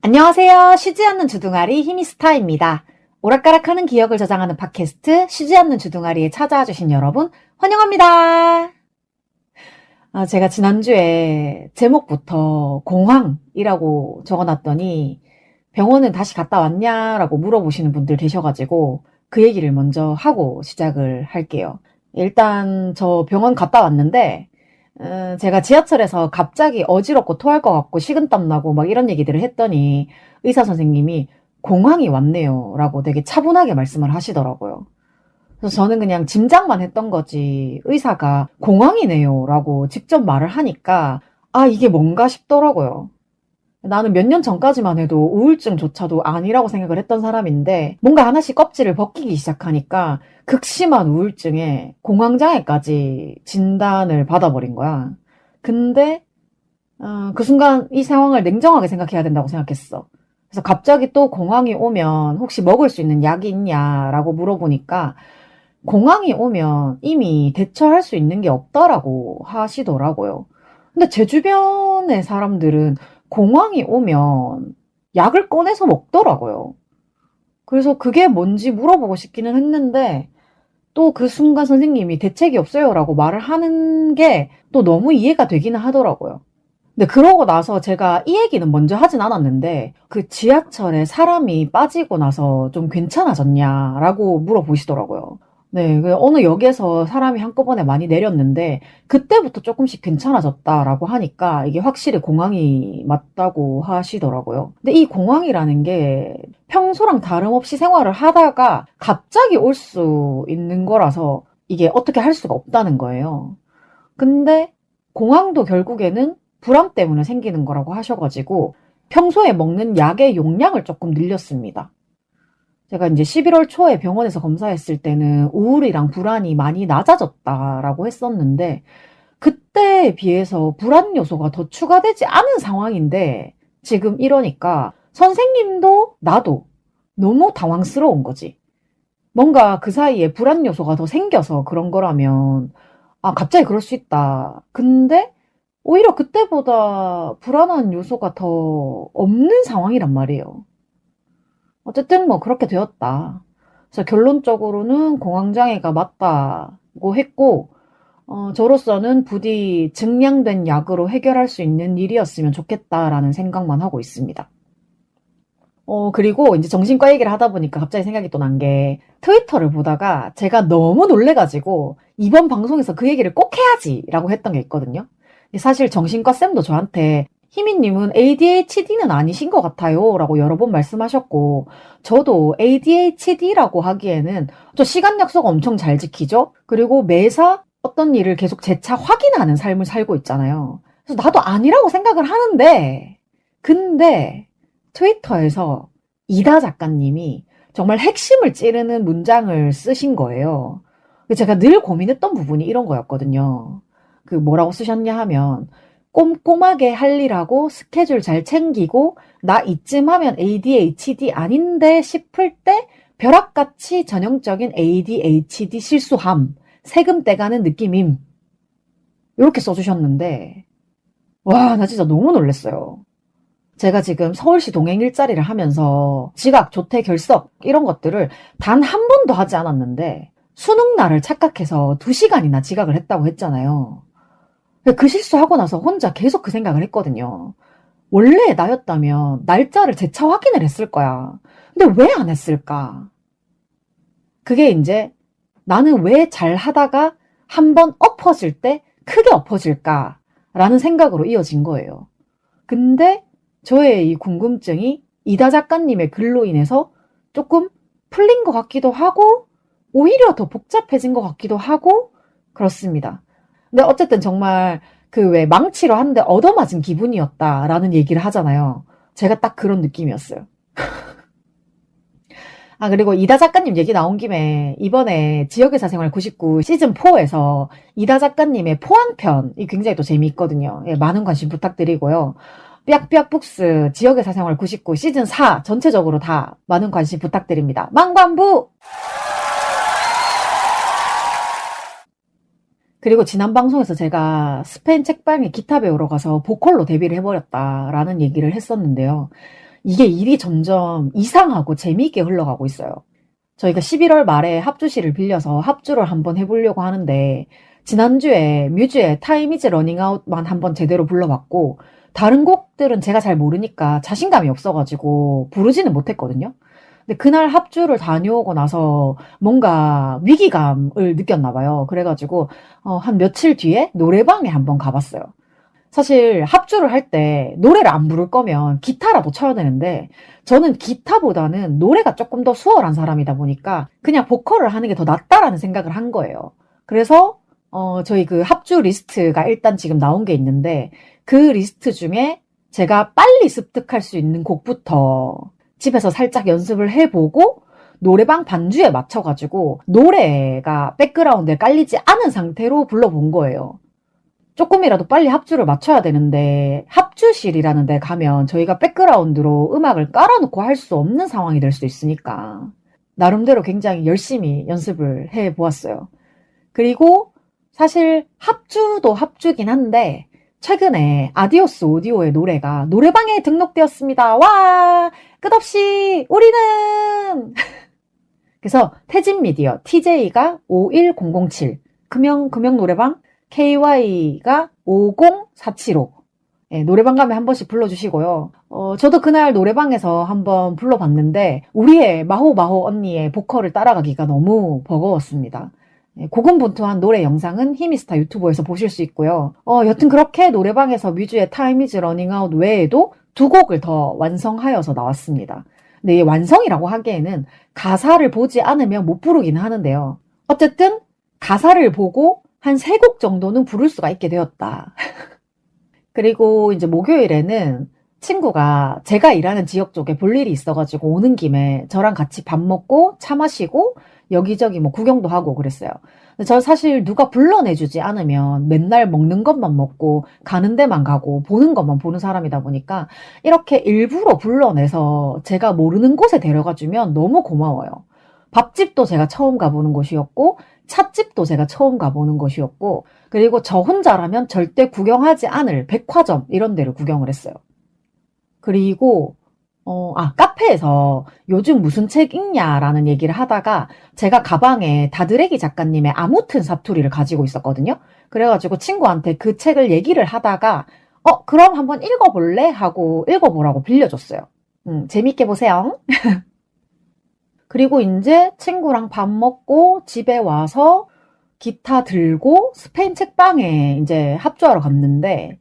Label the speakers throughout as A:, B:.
A: 안녕하세요. 쉬지 않는 주둥아리 히미스타입니다. 오락가락하는 기억을 저장하는 팟캐스트 쉬지 않는 주둥아리에 찾아와 주신 여러분 환영합니다. 제가 지난주에 제목부터 공황이라고 적어놨더니 병원은 다시 갔다 왔냐라고 물어보시는 분들 계셔가지고 그 얘기를 먼저 하고 시작을 할게요. 일단 저 병원 갔다 왔는데 제가 지하철에서 갑자기 어지럽고 토할 것 같고 식은땀 나고 막 이런 얘기들을 했더니 의사 선생님이 공황이 왔네요 라고 되게 차분하게 말씀을 하시더라고요. 그래서 저는 그냥 짐작만 했던 거지 의사가 공황이네요 라고 직접 말을 하니까 이게 뭔가 싶더라고요. 나는 몇 년 전까지만 해도 우울증조차도 아니라고 생각을 했던 사람인데 뭔가 하나씩 껍질을 벗기기 시작하니까 극심한 우울증에 공황장애까지 진단을 받아버린 거야. 근데 그 순간 이 상황을 냉정하게 생각해야 된다고 생각했어. 그래서 갑자기 또 공황이 오면 혹시 먹을 수 있는 약이 있냐라고 물어보니까 공황이 오면 이미 대처할 수 있는 게 없다라고 하시더라고요. 근데 제 주변의 사람들은 공황이 오면 약을 꺼내서 먹더라고요. 그래서 그게 뭔지 물어보고 싶기는 했는데 또 그 순간 선생님이 대책이 없어요라고 말을 하는 게 또 너무 이해가 되기는 하더라고요. 근데 그러고 나서 제가 이 얘기는 먼저 하진 않았는데 그 지하철에 사람이 빠지고 나서 좀 괜찮아졌냐라고 물어보시더라고요. 네, 어느 역에서 사람이 한꺼번에 많이 내렸는데 그때부터 조금씩 괜찮아졌다라고 하니까 이게 확실히 공황이 맞다고 하시더라고요. 근데 이 공황이라는 게 평소랑 다름없이 생활을 하다가 갑자기 올 수 있는 거라서 이게 어떻게 할 수가 없다는 거예요. 근데 공황도 결국에는 불안 때문에 생기는 거라고 하셔가지고 평소에 먹는 약의 용량을 조금 늘렸습니다. 제가 이제 11월 초에 병원에서 검사했을 때는 우울이랑 불안이 많이 낮아졌다라고 했었는데 그때에 비해서 불안 요소가 더 추가되지 않은 상황인데 지금 이러니까 선생님도 나도 너무 당황스러운 거지. 뭔가 그 사이에 불안 요소가 더 생겨서 그런 거라면 갑자기 그럴 수 있다. 근데 오히려 그때보다 불안한 요소가 더 없는 상황이란 말이에요. 어쨌든 뭐 그렇게 되었다. 그래서 결론적으로는 공황장애가 맞다고 했고, 저로서는 부디 증량된 약으로 해결할 수 있는 일이었으면 좋겠다라는 생각만 하고 있습니다. 그리고 이제 정신과 얘기를 하다 보니까 갑자기 생각이 또 난 게 트위터를 보다가 제가 너무 놀래가지고 이번 방송에서 그 얘기를 꼭 해야지라고 했던 게 있거든요. 사실 정신과 쌤도 저한테 희미님은 ADHD는 아니신 것 같아요 라고 여러 번 말씀하셨고 저도 ADHD라고 하기에는 저 시간 약속 엄청 잘 지키죠. 그리고 매사 어떤 일을 계속 재차 확인하는 삶을 살고 있잖아요. 그래서 나도 아니라고 생각을 하는데 근데 트위터에서 이다 작가님이 정말 핵심을 찌르는 문장을 쓰신 거예요. 제가 늘 고민했던 부분이 이런 거였거든요. 그 뭐라고 쓰셨냐 하면 꼼꼼하게 할 일하고 스케줄 잘 챙기고 나 이쯤 하면 ADHD 아닌데 싶을 때 벼락같이 전형적인 ADHD 실수함, 세금 떼가는 느낌임. 이렇게 써주셨는데 와, 나 진짜 너무 놀랐어요. 제가 지금 서울시 동행 일자리를 하면서 지각, 조퇴, 결석 이런 것들을 단 한 번도 하지 않았는데 수능 날을 착각해서 2시간이나 지각을 했다고 했잖아요. 그 실수하고 나서 혼자 계속 그 생각을 했거든요. 원래 나였다면 날짜를 재차 확인을 했을 거야. 근데 왜 안 했을까? 그게 이제 나는 왜 잘하다가 한 번 엎어질 때 크게 엎어질까라는 생각으로 이어진 거예요. 근데 저의 이 궁금증이 이다 작가님의 글로 인해서 조금 풀린 것 같기도 하고 오히려 더 복잡해진 것 같기도 하고 그렇습니다. 근데 어쨌든 정말 그 왜 망치로 한 대 얻어맞은 기분이었다라는 얘기를 하잖아요. 제가 딱 그런 느낌이었어요. 그리고 이다 작가님 얘기 나온 김에 이번에 지역의사 생활 99 시즌4에서 이다 작가님의 포항편이 굉장히 또 재미있거든요. 예, 많은 관심 부탁드리고요. 삐약삐약 북스 지역의사 생활 99 시즌4 전체적으로 다 많은 관심 부탁드립니다. 망관부! 그리고 지난 방송에서 제가 스페인 책방에 기타 배우러 가서 보컬로 데뷔를 해버렸다라는 얘기를 했었는데요. 이게 일이 점점 이상하고 재미있게 흘러가고 있어요. 저희가 11월 말에 합주실을 빌려서 합주를 한번 해보려고 하는데 지난주에 뮤즈의 타임 이즈 러닝 아웃만 한번 제대로 불러봤고 다른 곡들은 제가 잘 모르니까 자신감이 없어가지고 부르지는 못했거든요. 근데 그날 합주를 다녀오고 나서 뭔가 위기감을 느꼈나 봐요. 그래가지고 한 며칠 뒤에 노래방에 한번 가봤어요. 사실 합주를 할 때 노래를 안 부를 거면 기타라도 쳐야 되는데 저는 기타보다는 노래가 조금 더 수월한 사람이다 보니까 그냥 보컬을 하는 게 더 낫다라는 생각을 한 거예요. 그래서 저희 그 합주 리스트가 일단 지금 나온 게 있는데 그 리스트 중에 제가 빨리 습득할 수 있는 곡부터 집에서 살짝 연습을 해보고 노래방 반주에 맞춰가지고 노래가 백그라운드에 깔리지 않은 상태로 불러본 거예요. 조금이라도 빨리 합주를 맞춰야 되는데 합주실이라는 데 가면 저희가 백그라운드로 음악을 깔아놓고 할 수 없는 상황이 될 수 있으니까 나름대로 굉장히 열심히 연습을 해보았어요. 그리고 사실 합주도 합주긴 한데 최근에 아디오스 오디오의 노래가 노래방에 등록되었습니다. 와! 끝없이 우리는! 그래서 태진미디어 TJ가 51007 금영노래방 KY가 50475 노래방 가면 한 번씩 불러주시고요. 저도 그날 노래방에서 한번 불러봤는데 우리의 마호 언니의 보컬을 따라가기가 너무 버거웠습니다. 고군분투한 노래 영상은 히미스타 유튜브에서 보실 수 있고요. 여튼 그렇게 노래방에서 뮤즈의 타임 이즈 러닝 아웃 외에도 두 곡을 더 완성하여서 나왔습니다. 근데 이 완성이라고 하기에는 가사를 보지 않으면 못 부르기는 하는데요. 어쨌든 가사를 보고 한 3곡 정도는 부를 수가 있게 되었다. 그리고 이제 목요일에는 친구가 제가 일하는 지역 쪽에 볼 일이 있어가지고 오는 김에 저랑 같이 밥 먹고 차 마시고 여기저기 뭐 구경도 하고 그랬어요. 근데 저 사실 누가 불러내주지 않으면 맨날 먹는 것만 먹고 가는 데만 가고 보는 것만 보는 사람이다 보니까 이렇게 일부러 불러내서 제가 모르는 곳에 데려가주면 너무 고마워요. 밥집도 제가 처음 가보는 곳이었고 찻집도 제가 처음 가보는 곳이었고 그리고 저 혼자라면 절대 구경하지 않을 백화점 이런 데를 구경을 했어요. 그리고 카페에서 요즘 무슨 책 읽냐라는 얘기를 하다가 제가 가방에 다드레기 작가님의 아무튼 사투리를 가지고 있었거든요. 그래가지고 친구한테 그 책을 얘기를 하다가 그럼 한번 읽어볼래? 하고 읽어보라고 빌려줬어요. 재밌게 보세요. 그리고 이제 친구랑 밥 먹고 집에 와서 기타 들고 스페인 책방에 이제 합주하러 갔는데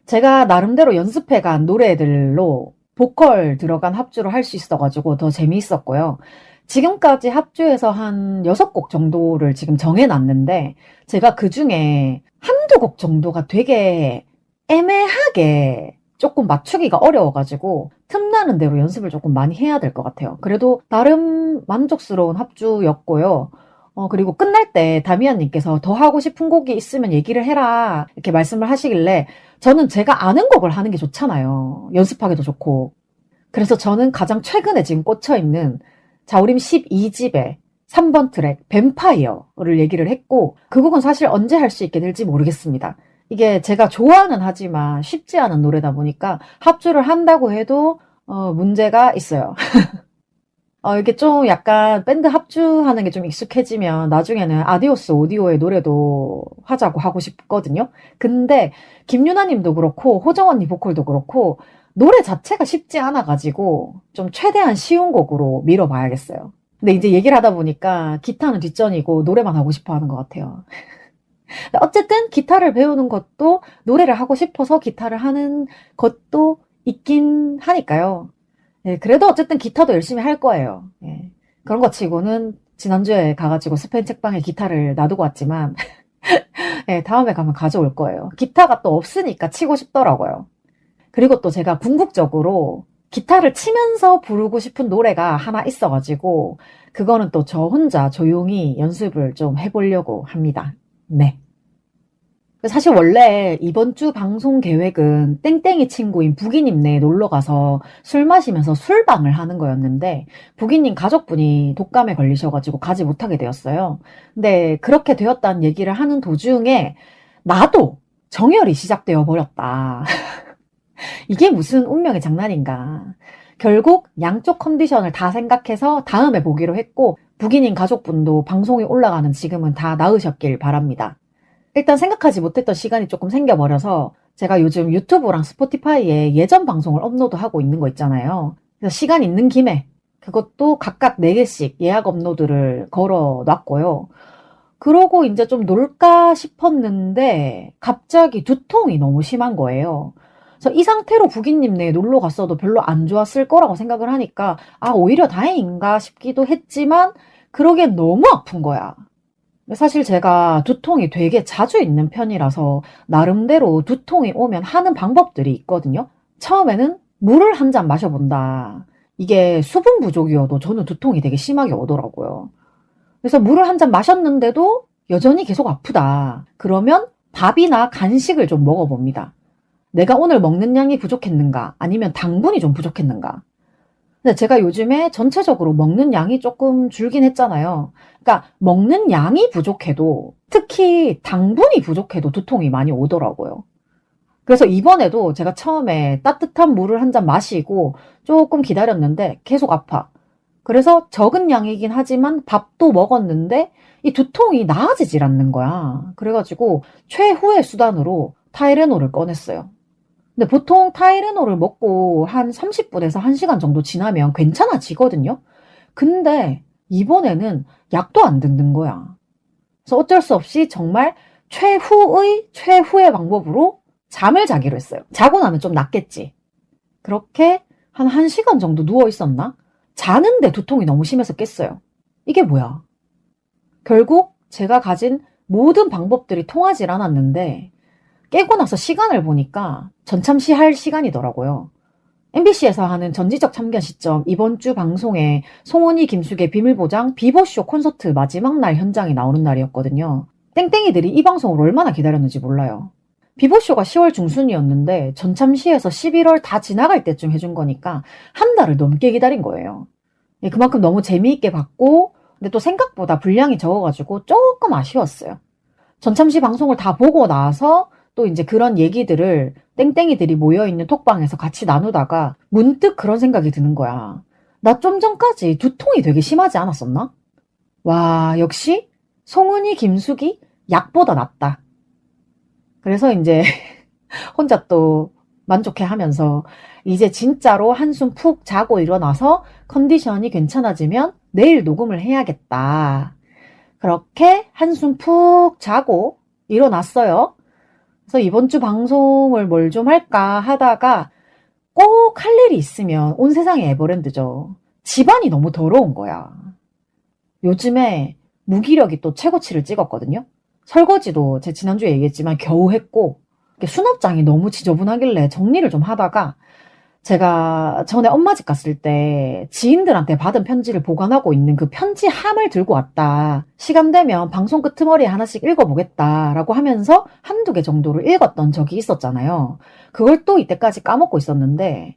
A: 제가 나름대로 연습해간 노래들로 보컬 들어간 합주를 할 수 있어가지고 더 재미있었고요. 지금까지 합주해서 한 6곡 정도를 지금 정해놨는데 제가 그 중에 한두 곡 정도가 되게 애매하게 조금 맞추기가 어려워가지고 틈나는 대로 연습을 조금 많이 해야 될 것 같아요. 그래도 나름 만족스러운 합주였고요. 그리고 끝날 때 다미안님께서 더 하고 싶은 곡이 있으면 얘기를 해라 이렇게 말씀을 하시길래 저는 제가 아는 곡을 하는 게 좋잖아요. 연습하기도 좋고. 그래서 저는 가장 최근에 지금 꽂혀있는 자우림 12집의 3번 트랙 뱀파이어를 얘기를 했고 그 곡은 사실 언제 할 수 있게 될지 모르겠습니다. 이게 제가 좋아는 하지만 쉽지 않은 노래다 보니까 합주를 한다고 해도 문제가 있어요. 이게 좀 약간 밴드 합주하는 게 좀 익숙해지면 나중에는 아디오스 오디오의 노래도 하자고 하고 싶거든요. 근데 김유나 님도 그렇고 호정 언니 보컬도 그렇고 노래 자체가 쉽지 않아가지고 좀 최대한 쉬운 곡으로 밀어봐야겠어요. 근데 이제 얘기를 하다 보니까 기타는 뒷전이고 노래만 하고 싶어 하는 것 같아요. 어쨌든 기타를 배우는 것도 노래를 하고 싶어서 기타를 하는 것도 있긴 하니까요. 네, 그래도 어쨌든 기타도 열심히 할 거예요. 예, 그런 거 치고는 지난주에 가가지고 스페인 책방에 기타를 놔두고 왔지만 예, 다음에 가면 가져올 거예요. 기타가 또 없으니까 치고 싶더라고요. 그리고 또 제가 궁극적으로 기타를 치면서 부르고 싶은 노래가 하나 있어가지고 그거는 또 저 혼자 조용히 연습을 좀 해보려고 합니다. 네. 사실 원래 이번 주 방송 계획은 땡땡이 친구인 부기님네 놀러가서 술 마시면서 술방을 하는 거였는데 부기님 가족분이 독감에 걸리셔가지고 가지 못하게 되었어요. 근데 그렇게 되었다는 얘기를 하는 도중에 나도 정열이 시작되어 버렸다. 이게 무슨 운명의 장난인가. 결국 양쪽 컨디션을 다 생각해서 다음에 보기로 했고, 부기님 가족분도 방송이 올라가는 지금은 다 나으셨길 바랍니다. 일단 생각하지 못했던 시간이 조금 생겨버려서 제가 요즘 유튜브랑 스포티파이에 예전 방송을 업로드하고 있는 거 있잖아요. 그래서 시간 있는 김에 그것도 각각 4개씩 예약 업로드를 걸어 놨고요. 그러고 이제 좀 놀까 싶었는데 갑자기 두통이 너무 심한 거예요. 그래서 이 상태로 부기님네 놀러 갔어도 별로 안 좋았을 거라고 생각을 하니까 오히려 다행인가 싶기도 했지만 그러기엔 너무 아픈 거야. 사실 제가 두통이 되게 자주 있는 편이라서 나름대로 두통이 오면 하는 방법들이 있거든요. 처음에는 물을 한 잔 마셔본다. 이게 수분 부족이어도 저는 두통이 되게 심하게 오더라고요. 그래서 물을 한 잔 마셨는데도 여전히 계속 아프다. 그러면 밥이나 간식을 좀 먹어봅니다. 내가 오늘 먹는 양이 부족했는가? 아니면 당분이 좀 부족했는가? 근데 제가 요즘에 전체적으로 먹는 양이 조금 줄긴 했잖아요. 그러니까 먹는 양이 부족해도, 특히 당분이 부족해도 두통이 많이 오더라고요. 그래서 이번에도 제가 처음에 따뜻한 물을 한 잔 마시고 조금 기다렸는데 계속 아파. 그래서 적은 양이긴 하지만 밥도 먹었는데 이 두통이 나아지질 않는 거야. 그래가지고 최후의 수단으로 타이레놀을 꺼냈어요. 근데 보통 타이레놀을 먹고 한 30분에서 1시간 정도 지나면 괜찮아지거든요. 근데 이번에는 약도 안 듣는 거야. 그래서 어쩔 수 없이 정말 최후의 방법으로 잠을 자기로 했어요. 자고 나면 좀 낫겠지. 그렇게 한 1시간 정도 누워 있었나? 자는데 두통이 너무 심해서 깼어요. 이게 뭐야? 결국 제가 가진 모든 방법들이 통하질 않았는데 깨고 나서 시간을 보니까 전참시 할 시간이더라고요. MBC에서 하는 전지적 참견 시점 이번 주 방송에 송은이 김숙의 비밀보장 비보쇼 콘서트 마지막 날 현장이 나오는 날이었거든요. 땡땡이들이 이 방송을 얼마나 기다렸는지 몰라요. 비보쇼가 10월 중순이었는데 전참시에서 11월 다 지나갈 때쯤 해준 거니까 한 달을 넘게 기다린 거예요. 그만큼 너무 재미있게 봤고 근데 또 생각보다 분량이 적어가지고 조금 아쉬웠어요. 전참시 방송을 다 보고 나서 또 이제 그런 얘기들을 땡땡이들이 모여있는 톡방에서 같이 나누다가 문득 그런 생각이 드는 거야. 나 좀 전까지 두통이 되게 심하지 않았었나? 와, 역시 송은이, 김숙이 약보다 낫다. 그래서 이제 혼자 또 만족해 하면서 이제 진짜로 한숨 푹 자고 일어나서 컨디션이 괜찮아지면 내일 녹음을 해야겠다. 그렇게 한숨 푹 자고 일어났어요. 그래서 이번 주 방송을 뭘 좀 할까 하다가 꼭 할 일이 있으면 온 세상이 에버랜드죠. 집안이 너무 더러운 거야. 요즘에 무기력이 또 최고치를 찍었거든요. 설거지도 제 지난주에 얘기했지만 겨우 했고 수납장이 너무 지저분하길래 정리를 좀 하다가 제가 전에 엄마 집 갔을 때 지인들한테 받은 편지를 보관하고 있는 그 편지 함을 들고 왔다. 시간 되면 방송 끄트머리에 하나씩 읽어보겠다라고 하면서 한두 개 정도를 읽었던 적이 있었잖아요. 그걸 또 이때까지 까먹고 있었는데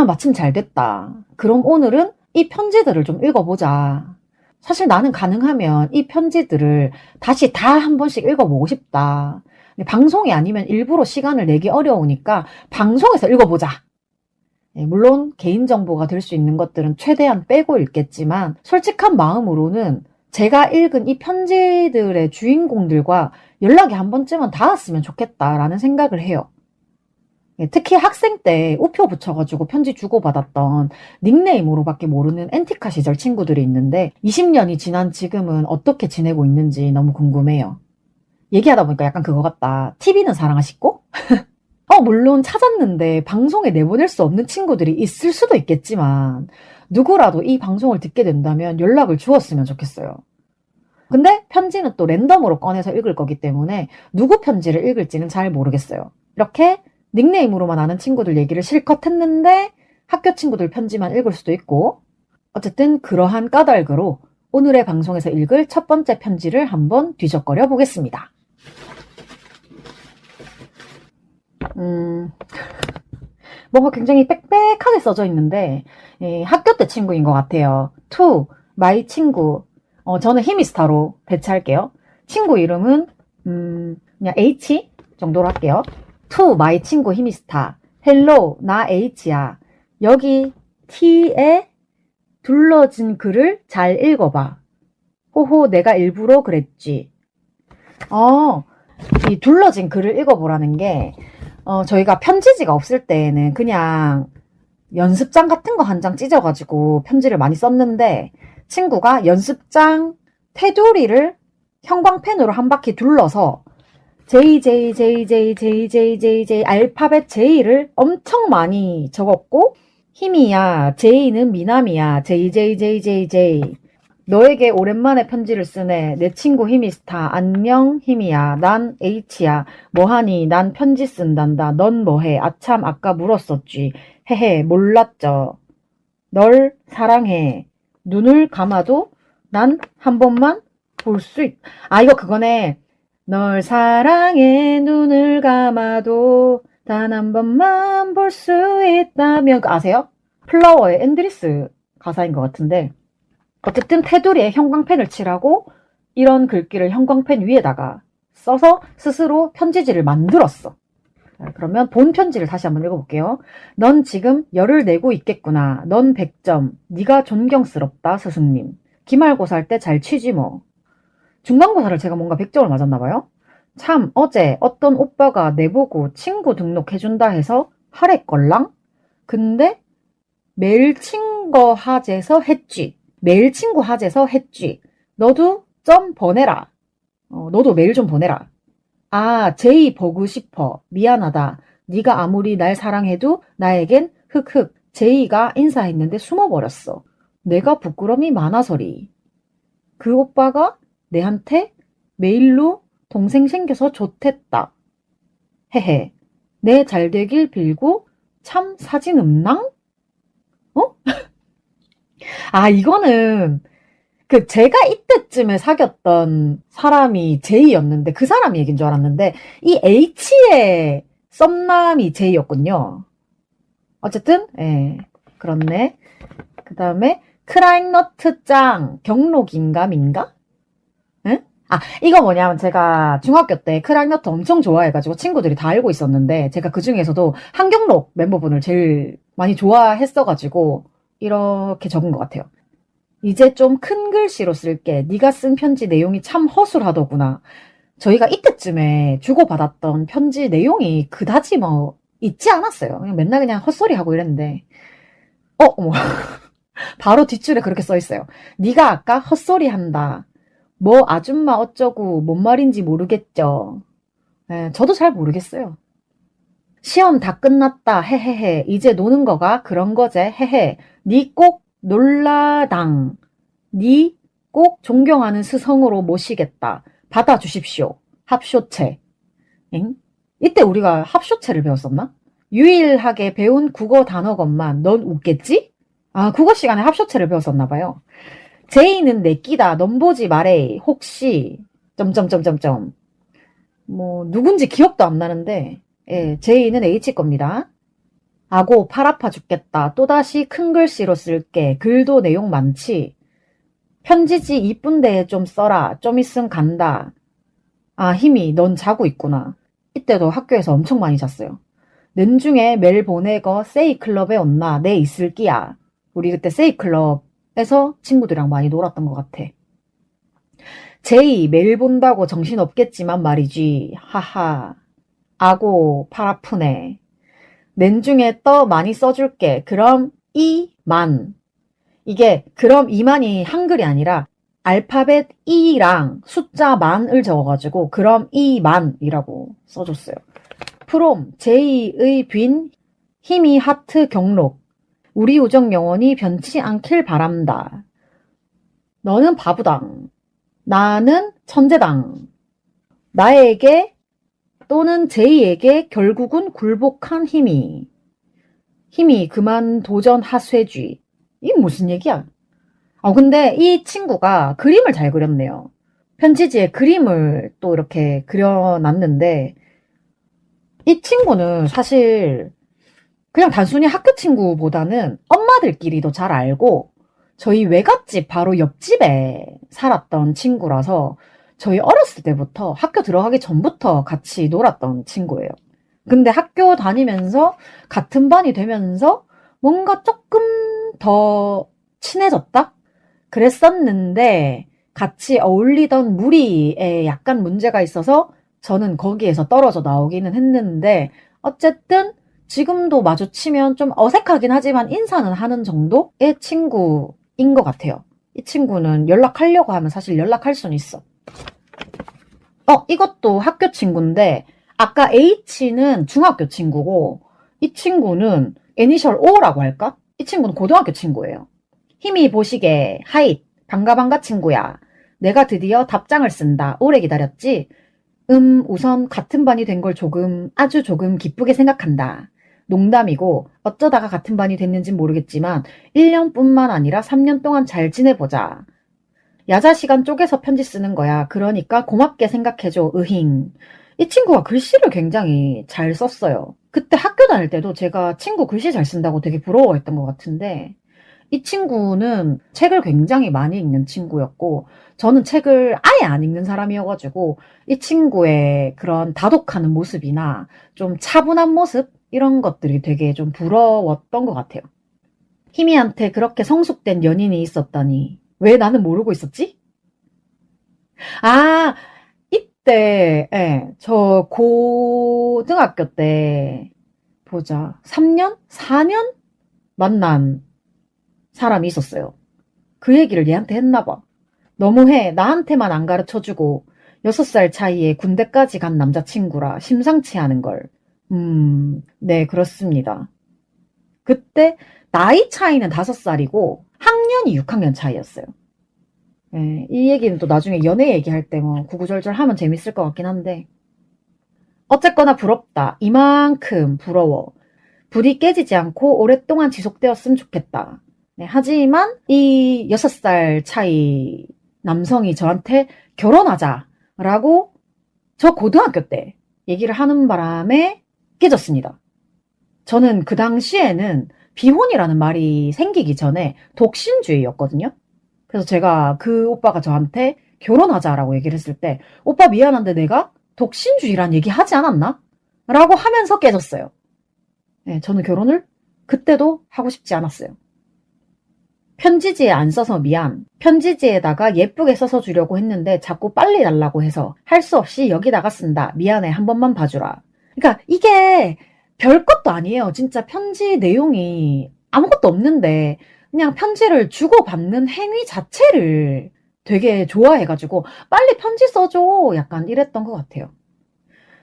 A: 마침 잘 됐다. 그럼 오늘은 이 편지들을 좀 읽어보자. 사실 나는 가능하면 이 편지들을 다시 다 한 번씩 읽어보고 싶다. 방송이 아니면 일부러 시간을 내기 어려우니까 방송에서 읽어보자. 물론 개인정보가 될 수 있는 것들은 최대한 빼고 읽겠지만 솔직한 마음으로는 제가 읽은 이 편지들의 주인공들과 연락이 한 번쯤은 닿았으면 좋겠다라는 생각을 해요. 특히 학생 때 우표 붙여가지고 편지 주고받았던 닉네임으로밖에 모르는 엔티카 시절 친구들이 있는데 20년이 지난 지금은 어떻게 지내고 있는지 너무 궁금해요. 얘기하다 보니까 약간 그거 같다. TV는 사랑하시고? 물론 찾았는데 방송에 내보낼 수 없는 친구들이 있을 수도 있겠지만 누구라도 이 방송을 듣게 된다면 연락을 주었으면 좋겠어요. 근데 편지는 또 랜덤으로 꺼내서 읽을 거기 때문에 누구 편지를 읽을지는 잘 모르겠어요. 이렇게 닉네임으로만 아는 친구들 얘기를 실컷 했는데 학교 친구들 편지만 읽을 수도 있고 어쨌든 그러한 까닭으로 오늘의 방송에서 읽을 첫 번째 편지를 한번 뒤적거려 보겠습니다. 뭔가 굉장히 빽빽하게 써져 있는데 학교 때 친구인 것 같아요. to my 친구. 저는 히미스타로 배치할게요. 친구 이름은 그냥 H 정도로 할게요. to my 친구 히미스타. hello 나 H야. 여기 T에 둘러진 글을 잘 읽어봐. 호호, 내가 일부러 그랬지. 이 둘러진 글을 읽어보라는 게, 저희가 편지지가 없을 때에는 그냥 연습장 같은 거 한 장 찢어가지고 편지를 많이 썼는데, 친구가 연습장 테두리를 형광펜으로 한 바퀴 둘러서 JJJJJJJJ 알파벳 J를 엄청 많이 적었고, 희미야, J는 미남이야, JJJJJ. 너에게 오랜만에 편지를 쓰네. 내 친구 희미스타. 안녕 희미야. 난 H야. 뭐하니? 난 편지 쓴단다. 넌 뭐해? 아참 아까 물었었지. 헤헤 몰랐죠. 널 사랑해. 눈을 감아도 난 한 번만 볼 수 이거 그거네. 널 사랑해. 눈을 감아도 단 한 번만 볼 수 있다면. 아세요? 플라워의 앤드리스 가사인 것 같은데, 어쨌든 테두리에 형광펜을 칠하고 이런 글귀를 형광펜 위에다가 써서 스스로 편지지를 만들었어. 그러면 본 편지를 다시 한번 읽어볼게요. 넌 지금 열을 내고 있겠구나. 넌 100점. 네가 존경스럽다 스승님. 기말고사 할 때 잘 치지 뭐. 중간고사를 제가 뭔가 100점을 맞았나 봐요. 참 어제 어떤 오빠가 내보고 친구 등록해준다 해서 하랬걸랑? 근데 매일 친구 하재서 했지. 매일 친구 하재서 했지. 너도 좀 보내라. 너도 메일 좀 보내라. 아, 제이 보고 싶어. 미안하다. 네가 아무리 날 사랑해도 나에겐 흑흑. 제이가 인사했는데 숨어버렸어. 내가 부끄러움이 많아서리. 그 오빠가 내한테 메일로 동생 생겨서 좋댔다. 헤헤. 내 잘되길 빌고 참 사진 없낭? 이거는 제가 이때쯤에 사귀었던 사람이 제이였는데 그 사람이 얘기인 줄 알았는데 이 H의 썸남이 제이였군요. 어쨌든 그렇네. 그 다음에 크라잉너트 짱 경록인가 민가? 응? 이거 뭐냐면 제가 중학교 때 크라잉너트 엄청 좋아해가지고 친구들이 다 알고 있었는데 제가 그 중에서도 한경록 멤버분을 제일 많이 좋아했어가지고 이렇게 적은 것 같아요. 이제 좀 큰 글씨로 쓸게. 네가 쓴 편지 내용이 참 허술하더구나. 저희가 이때쯤에 주고받았던 편지 내용이 그다지 뭐 있지 않았어요. 그냥 맨날 그냥 헛소리하고 이랬는데 어머 바로 뒷줄에 그렇게 써있어요. 네가 아까 헛소리한다. 뭐 아줌마 어쩌고 뭔 말인지 모르겠죠. 저도 잘 모르겠어요. 시험 다 끝났다. 헤헤헤. 이제 노는 거가 그런 거제. 헤헤. 니 꼭 놀라당. 니 꼭 존경하는 스성으로 모시겠다. 받아주십시오. 합쇼체. 엥? 이때 우리가 합쇼체를 배웠었나? 유일하게 배운 국어 단어건만 넌 웃겠지? 국어 시간에 합쇼체를 배웠었나봐요. 제이는 내 끼다. 넌 보지 말해. 혹시 점점점점점 뭐 누군지 기억도 안 나는데 제이는 H 겁니다. 아고 팔 아파 죽겠다. 또다시 큰 글씨로 쓸게. 글도 내용 많지. 편지지 이쁜데 좀 써라. 좀 있음 간다. 희미 넌 자고 있구나. 이때도 학교에서 엄청 많이 잤어요. 는 중에 매일 보내거 세이클럽에 온나. 내 있을기야. 우리 그때 세이클럽에서 친구들이랑 많이 놀았던 것 같아. 제이 매일 본다고 정신없겠지만 말이지. 하하. 아고 팔 아프네. 는 중에 떠 많이 써줄게. 그럼 이만. 이게 그럼 이만이 한글이 아니라 알파벳 E랑 숫자 만을 적어가지고 그럼 이만이라고 써줬어요. 프롬 제이의 빈 희미 하트 경록. 우리 우정 영원히 변치 않길 바란다. 너는 바보당. 나는 천재당. 나에게 또는 제이에게 결국은 굴복한 희미. 희미 그만 도전 하쇠쥐. 이게 무슨 얘기야? 근데 이 친구가 그림을 잘 그렸네요. 편지지에 그림을 또 이렇게 그려놨는데 이 친구는 사실 그냥 단순히 학교 친구보다는 엄마들끼리도 잘 알고 저희 외갓집 바로 옆집에 살았던 친구라서 저희 어렸을 때부터 학교 들어가기 전부터 같이 놀았던 친구예요. 근데 학교 다니면서 같은 반이 되면서 뭔가 조금 더 친해졌다? 그랬었는데 같이 어울리던 무리에 약간 문제가 있어서 저는 거기에서 떨어져 나오기는 했는데 어쨌든 지금도 마주치면 좀 어색하긴 하지만 인사는 하는 정도의 친구인 것 같아요. 이 친구는 연락하려고 하면 사실 연락할 수는 있어. 이것도 학교 친구인데 아까 H는 중학교 친구고 이 친구는 이니셜 O라고 할까? 이 친구는 고등학교 친구예요. 힘이 보시게 하잇 반가 친구야. 내가 드디어 답장을 쓴다. 오래 기다렸지? 우선 같은 반이 된 걸 아주 조금 기쁘게 생각한다. 농담이고 어쩌다가 같은 반이 됐는진 모르겠지만 1년뿐만 아니라 3년 동안 잘 지내보자. 야자 시간 쪼개서 편지 쓰는 거야. 그러니까 고맙게 생각해줘. 으힝. 이 친구가 글씨를 굉장히 잘 썼어요. 그때 학교 다닐 때도 제가 친구 글씨 잘 쓴다고 되게 부러워했던 것 같은데 이 친구는 책을 굉장히 많이 읽는 친구였고 저는 책을 아예 안 읽는 사람이어가지고 이 친구의 그런 다독하는 모습이나 좀 차분한 모습 이런 것들이 되게 좀 부러웠던 것 같아요. 희미한테 그렇게 성숙된 연인이 있었다니 왜 나는 모르고 있었지? 아, 이때 저 고등학교 때 보자 3년? 4년 만난 사람이 있었어요. 그 얘기를 얘한테 했나봐. 너무해. 나한테만 안 가르쳐주고 6살 차이에 군대까지 간 남자친구라 심상치 않은걸. 네, 그렇습니다. 그때 나이 차이는 5살이고 학년이 6학년 차이였어요. 네, 이 얘기는 또 나중에 연애 얘기할 때 뭐 구구절절 하면 재밌을 것 같긴 한데 어쨌거나 부럽다. 이만큼 부러워. 불이 깨지지 않고 오랫동안 지속되었으면 좋겠다. 네, 하지만 이 6살 차이 남성이 저한테 결혼하자라고 저 고등학교 때 얘기를 하는 바람에 깨졌습니다. 저는 그 당시에는 비혼이라는 말이 생기기 전에 독신주의였거든요. 그래서 제가 그 오빠가 저한테 결혼하자라고 얘기를 했을 때 오빠 미안한데 내가 독신주의란 얘기 하지 않았나? 라고 하면서 깨졌어요. 네, 저는 결혼을 그때도 하고 싶지 않았어요. 편지지에 안 써서 미안. 편지지에다가 예쁘게 써서 주려고 했는데 자꾸 빨리 달라고 해서 할 수 없이 여기다가 쓴다. 미안해. 한 번만 봐주라. 그러니까 이게 별것도 아니에요. 진짜 편지 내용이 아무것도 없는데 그냥 편지를 주고받는 행위 자체를 되게 좋아해가지고 빨리 편지 써줘. 약간 이랬던 것 같아요.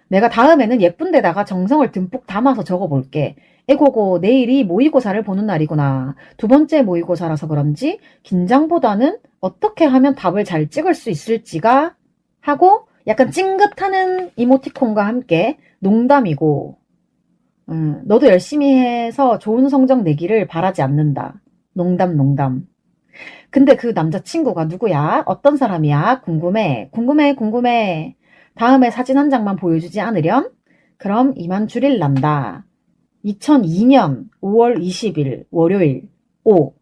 A: 내가 다음에는 예쁜 데다가 정성을 듬뿍 담아서 적어볼게. 에고고 내일이 모의고사를 보는 날이구나. 2번째 모의고사라서 그런지 긴장보다는 어떻게 하면 답을 잘 찍을 수 있을지가 하고 약간 찡긋하는 이모티콘과 함께 농담이고 너도 열심히 해서 좋은 성적 내기를 바라지 않는다. 농담. 근데 그 남자친구가 누구야? 어떤 사람이야? 궁금해. 다음에 사진 한 장만 보여주지 않으련? 그럼 이만 줄일란다. 2002년 5월 20일 월요일 5.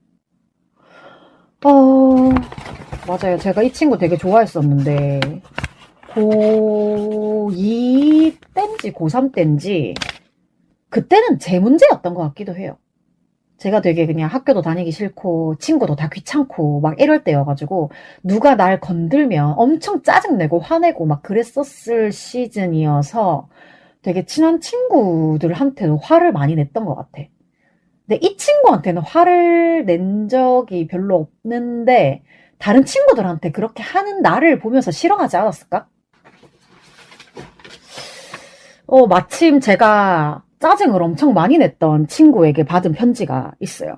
A: 맞아요. 제가 이 친구 되게 좋아했었는데 고2 땐지 고3 땐지 그때는 제 문제였던 것 같기도 해요. 제가 되게 그냥 학교도 다니기 싫고 친구도 다 귀찮고 막 이럴 때여가지고 누가 날 건들면 엄청 짜증내고 화내고 막 그랬었을 시즌이어서 되게 친한 친구들한테도 화를 많이 냈던 것 같아. 근데 이 친구한테는 화를 낸 적이 별로 없는데 다른 친구들한테 그렇게 하는 나를 보면서 싫어하지 않았을까? 마침 제가 짜증을 엄청 많이 냈던 친구에게 받은 편지가 있어요.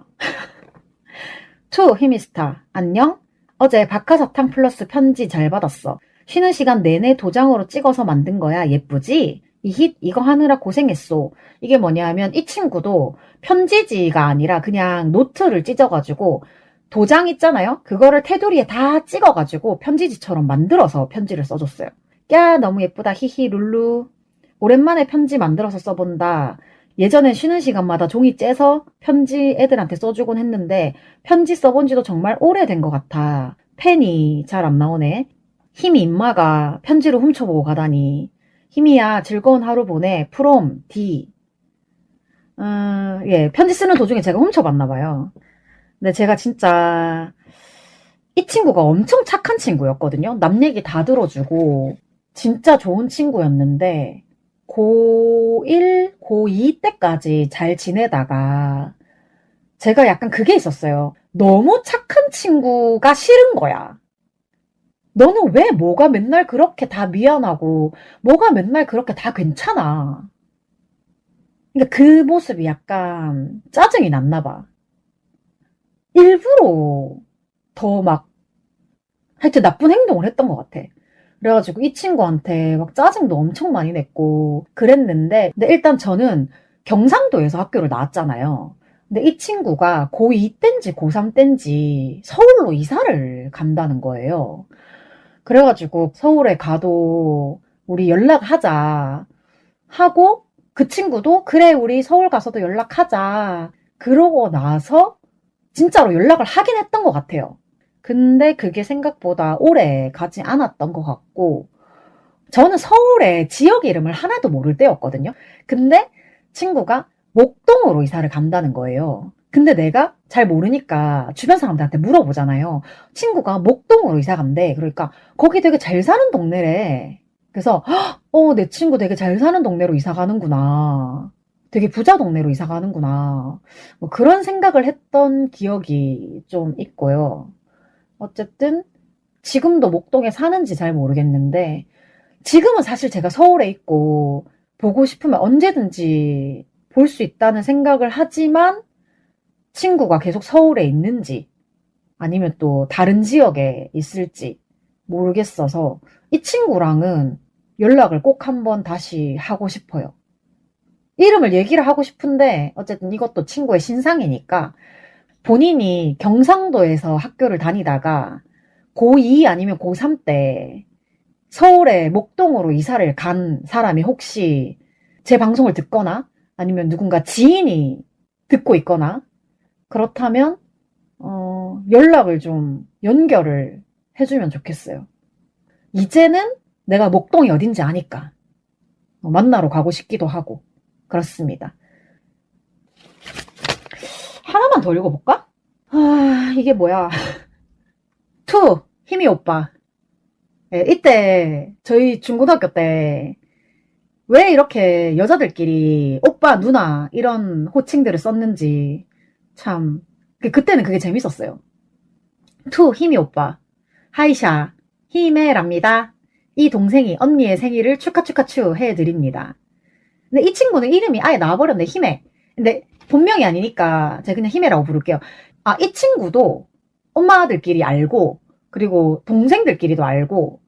A: 투 히미스타 안녕? 어제 박하사탕 플러스 편지 잘 받았어. 쉬는 시간 내내 도장으로 찍어서 만든 거야. 예쁘지? 이힛 이거 하느라 고생했어. 이게 뭐냐면 이 친구도 편지지가 아니라 그냥 노트를 찢어가지고 도장 있잖아요. 그거를 테두리에 다 찍어가지고 편지지처럼 만들어서 편지를 써줬어요. 야 너무 예쁘다. 히히 룰루. 오랜만에 편지 만들어서 써본다. 예전엔 쉬는 시간마다 종이 째서 편지 애들한테 써주곤 했는데 편지 써본 지도 정말 오래된 것 같아. 펜이 잘 안 나오네. 힘이 임마가 편지를 훔쳐보고 가다니. 힘이야 즐거운 하루 보내. 프롬 D. 예, 편지 쓰는 도중에 제가 훔쳐봤나 봐요. 근데 제가 진짜 이 친구가 엄청 착한 친구였거든요. 남 얘기 다 들어주고 진짜 좋은 친구였는데 고1, 고2 때까지 잘 지내다가 제가 약간 그게 있었어요. 너무 착한 친구가 싫은 거야. 너는 왜 뭐가 맨날 그렇게 다 미안하고 뭐가 맨날 그렇게 다 괜찮아. 그러니까 그 모습이 약간 짜증이 났나 봐. 일부러 더 막 하여튼 나쁜 행동을 했던 것 같아. 그래가지고 이 친구한테 막 짜증도 엄청 많이 냈고 그랬는데 근데 일단 저는 경상도에서 학교를 나왔잖아요. 근데 이 친구가 고2 땐지 고3 땐지 서울로 이사를 간다는 거예요. 그래가지고 서울에 가도 우리 연락하자 하고 그 친구도 그래 우리 서울 가서도 연락하자 그러고 나서 진짜로 연락을 하긴 했던 것 같아요. 근데 그게 생각보다 오래 가지 않았던 것 같고 저는 서울의 지역 이름을 하나도 모를 때였거든요. 근데 친구가 목동으로 이사를 간다는 거예요. 근데 내가 잘 모르니까 주변 사람들한테 물어보잖아요. 친구가 목동으로 이사 간대. 그러니까 거기 되게 잘 사는 동네래. 그래서 내 친구 되게 잘 사는 동네로 이사 가는구나. 되게 부자 동네로 이사 가는구나. 뭐 그런 생각을 했던 기억이 좀 있고요. 어쨌든 지금도 목동에 사는지 잘 모르겠는데 지금은 사실 제가 서울에 있고 보고 싶으면 언제든지 볼 수 있다는 생각을 하지만 친구가 계속 서울에 있는지 아니면 또 다른 지역에 있을지 모르겠어서 이 친구랑은 연락을 꼭 한번 다시 하고 싶어요. 이름을 얘기를 하고 싶은데 어쨌든 이것도 친구의 신상이니까 본인이 경상도에서 학교를 다니다가 고2 아니면 고3 때 서울에 목동으로 이사를 간 사람이 혹시 제 방송을 듣거나 아니면 누군가 지인이 듣고 있거나 그렇다면 연락을 좀 연결을 해주면 좋겠어요. 이제는 내가 목동이 어딘지 아니까 만나러 가고 싶기도 하고 그렇습니다. 하나만 더 읽어볼까? 이게 뭐야. 투 힘이 오빠. 네, 이때 저희 중고등학교 때 왜 이렇게 여자들끼리 오빠, 누나 이런 호칭들을 썼는지 참 그때는 그게 재밌었어요. 투 힘이 오빠, 하이샤 힘에랍니다. 이 동생이 언니의 생일을 축하축하추 해드립니다. 근데 이 친구는 이름이 아예 나와버렸네. 힘에. 근데 본명이 아니니까 제가 그냥 힘에라고 부를게요. 이 친구도 엄마들끼리 알고 그리고 동생들끼리도 알고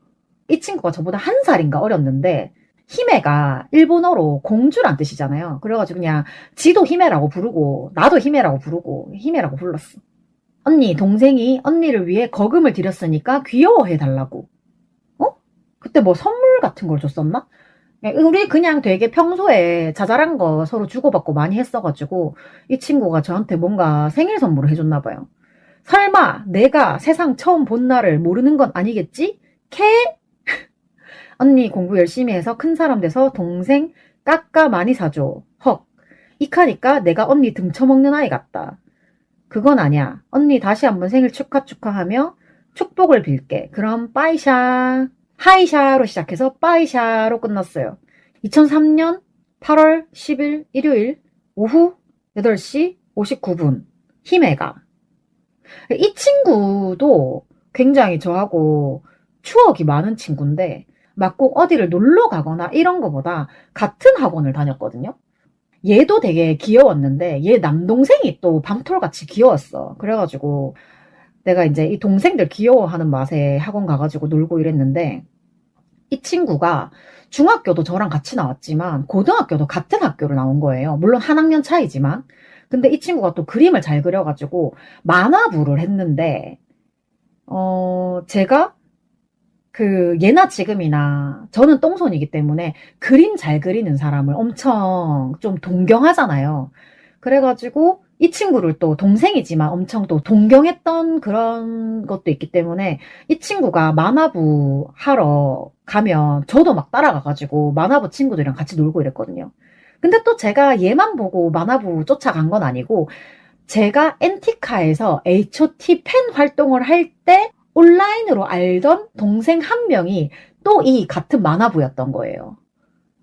A: 이 친구가 저보다 한 살인가 어렸는데 히메가 일본어로 공주란 뜻이잖아요. 그래가지고 그냥 지도 히메라고 부르고 나도 히메라고 부르고 히메라고 불렀어. 언니 동생이 언니를 위해 거금을 들였으니까 귀여워해달라고. 그때 뭐 선물 같은 걸 줬었나? 우리 그냥 되게 평소에 자잘한 거 서로 주고받고 많이 했어가지고 이 친구가 저한테 뭔가 생일 선물을 해줬나 봐요. 설마 내가 세상 처음 본 날을 모르는 건 아니겠지? 캐? 언니 공부 열심히 해서 큰 사람 돼서 동생 까까 많이 사줘. 헉. 이카니까 내가 언니 등쳐먹는 아이 같다. 그건 아니야. 언니 다시 한번 생일 축하하며 축복을 빌게. 그럼 빠이샤. 하이샤로 시작해서 빠이샤로 끝났어요. 2003년 8월 10일 일요일 오후 8시 59분 히메가. 이 친구도 굉장히 저하고 추억이 많은 친구인데 막 꼭 어디를 놀러 가거나 이런 거보다 같은 학원을 다녔거든요. 얘도 되게 귀여웠는데 얘 남동생이 또 밤톨같이 귀여웠어. 그래가지고 내가 이제 이 동생들 귀여워하는 맛에 학원 가가지고 놀고 이랬는데 이 친구가 중학교도 저랑 같이 나왔지만 고등학교도 같은 학교를 나온 거예요. 물론 한 학년 차이지만. 근데 이 친구가 또 그림을 잘 그려가지고 만화부를 했는데 제가 예나 지금이나 저는 똥손이기 때문에 그림 잘 그리는 사람을 엄청 좀 동경하잖아요. 그래가지고 이 친구를 또 동생이지만 엄청 또 동경했던 그런 것도 있기 때문에 이 친구가 만화부 하러 가면 저도 막 따라가가지고 만화부 친구들이랑 같이 놀고 이랬거든요. 근데 또 제가 얘만 보고 만화부 쫓아간 건 아니고 제가 엔티카에서 HOT 팬 활동을 할 때 온라인으로 알던 동생 한 명이 또 이 같은 만화부였던 거예요.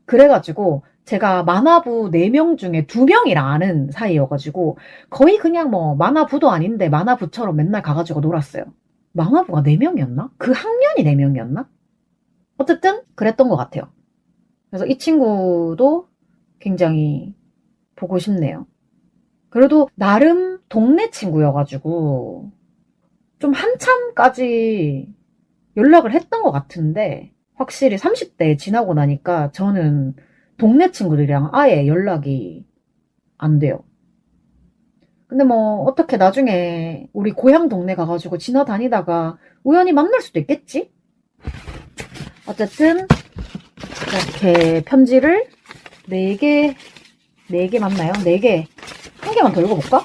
A: 그래가지고 제가 만화부 4명 중에 2명이랑 아는 사이여가지고 거의 그냥 뭐 만화부도 아닌데 만화부처럼 맨날 가가지고 놀았어요. 만화부가 4명이었나? 그 학년이 4명이었나? 어쨌든 그랬던 것 같아요. 그래서 이 친구도 굉장히 보고 싶네요. 그래도 나름 동네 친구여가지고 좀 한참까지 연락을 했던 것 같은데 확실히 30대 지나고 나니까 저는 동네 친구들이랑 아예 연락이 안 돼요. 근데 뭐 어떻게 나중에 우리 고향 동네 가가지고 지나다니다가 우연히 만날 수도 있겠지? 어쨌든 이렇게 편지를 4개, 4개 맞나요? 4개. 한 개만 더 읽어볼까?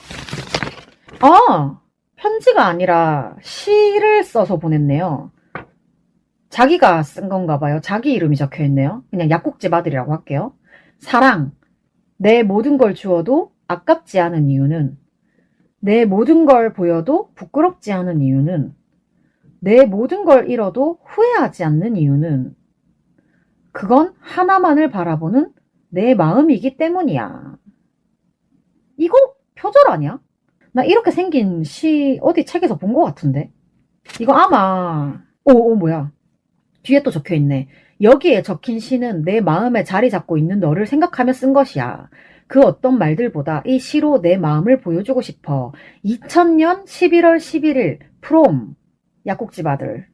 A: 아! 편지가 아니라 시를 써서 보냈네요. 자기가 쓴 건가 봐요. 자기 이름이 적혀 있네요. 그냥 약국집 아들이라고 할게요. 사랑. 내 모든 걸 주어도 아깝지 않은 이유는, 내 모든 걸 보여도 부끄럽지 않은 이유는, 내 모든 걸 잃어도 후회하지 않는 이유는, 그건 하나만을 바라보는 내 마음이기 때문이야. 이거 표절 아니야? 나 이렇게 생긴 시 어디 책에서 본 것 같은데? 이거 아마, 뭐야. 뒤에 또 적혀 있네. 여기에 적힌 시는 내 마음에 자리 잡고 있는 너를 생각하며 쓴 것이야. 그 어떤 말들보다 이 시로 내 마음을 보여주고 싶어. 2000년 11월 11일 프롬 약국집 아들.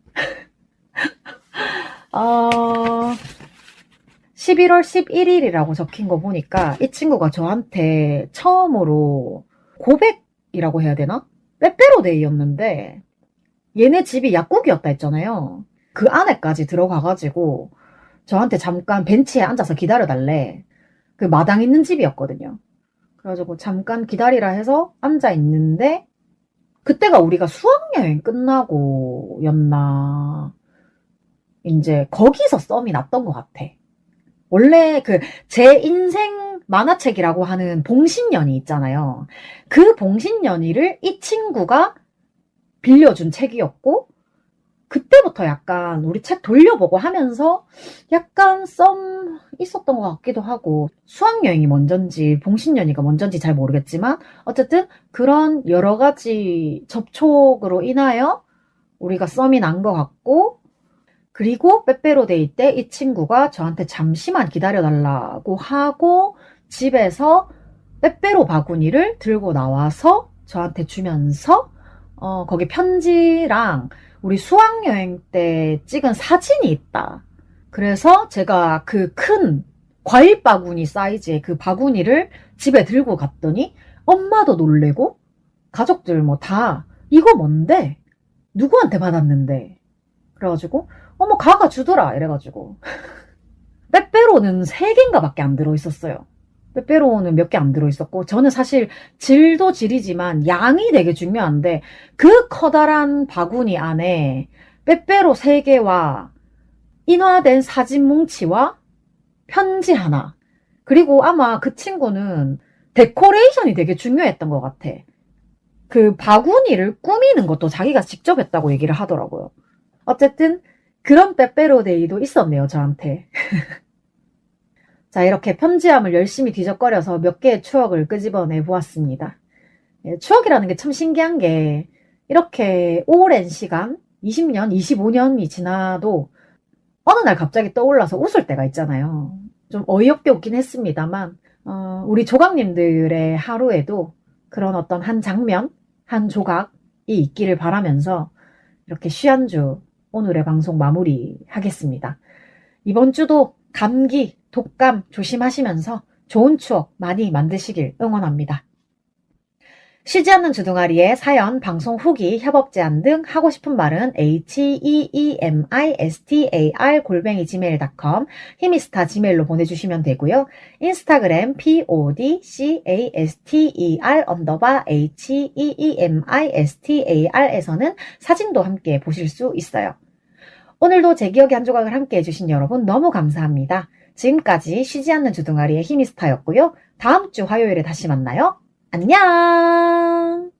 A: 11월 11일이라고 적힌 거 보니까 이 친구가 저한테 처음으로 고백이라고 해야 되나? 빼빼로데이였는데 얘네 집이 약국이었다 했잖아요. 그 안에까지 들어가가지고 저한테 잠깐 벤치에 앉아서 기다려달래. 그 마당 있는 집이었거든요. 그래가지고 잠깐 기다리라 해서 앉아있는데 그때가 우리가 수학여행 끝나고였나. 이제 거기서 썸이 났던 것 같아. 원래 그 제 인생 만화책이라고 하는 봉신연이 있잖아요. 그 봉신연이를 이 친구가 빌려준 책이었고 그때부터 약간 우리 책 돌려보고 하면서 약간 썸 있었던 것 같기도 하고 수학여행이 먼저인지 봉신연이가 먼저인지 잘 모르겠지만 어쨌든 그런 여러 가지 접촉으로 인하여 우리가 썸이 난 것 같고 그리고 빼빼로데이 때 이 친구가 저한테 잠시만 기다려달라고 하고 집에서 빼빼로 바구니를 들고 나와서 저한테 주면서 거기 편지랑 우리 수학여행 때 찍은 사진이 있다. 그래서 제가 그 큰 과일 바구니 사이즈의 그 바구니를 집에 들고 갔더니 엄마도 놀래고 가족들 뭐 다 이거 뭔데? 누구한테 받았는데? 그래가지고 어머 가가 주더라 이래가지고 빼빼로는 3개인가 밖에 안 들어있었어요. 빼빼로는 몇 개 안 들어있었고 저는 사실 질도 질이지만 양이 되게 중요한데 그 커다란 바구니 안에 빼빼로 3개와 인화된 사진 뭉치와 편지 하나 그리고 아마 그 친구는 데코레이션이 되게 중요했던 것 같아. 그 바구니를 꾸미는 것도 자기가 직접 했다고 얘기를 하더라고요. 어쨌든 그런 빼빼로데이도 있었네요 저한테. 자, 이렇게 편지함을 열심히 뒤적거려서 몇 개의 추억을 끄집어내 보았습니다. 추억이라는 게 참 신기한 게 이렇게 오랜 시간, 20년, 25년이 지나도 어느 날 갑자기 떠올라서 웃을 때가 있잖아요. 좀 어이없게 웃긴 했습니다만 우리 조각님들의 하루에도 그런 어떤 한 장면, 한 조각이 있기를 바라면서 이렇게 쉬한주 오늘의 방송 마무리하겠습니다. 이번 주도 감기, 독감 조심하시면서 좋은 추억 많이 만드시길 응원합니다. 쉬지 않는 주둥아리에 사연, 방송 후기, 협업 제안 등 하고 싶은 말은 heemistar@gmail.com 히미스타 gmail로 보내주시면 되고요. 인스타그램 podcast_heemistar에서는 사진도 함께 보실 수 있어요. 오늘도 제 기억의 한 조각을 함께 해주신 여러분 너무 감사합니다. 지금까지 쉬지 않는 주둥아리의 히미스타였고요. 다음 주 화요일에 다시 만나요. 안녕!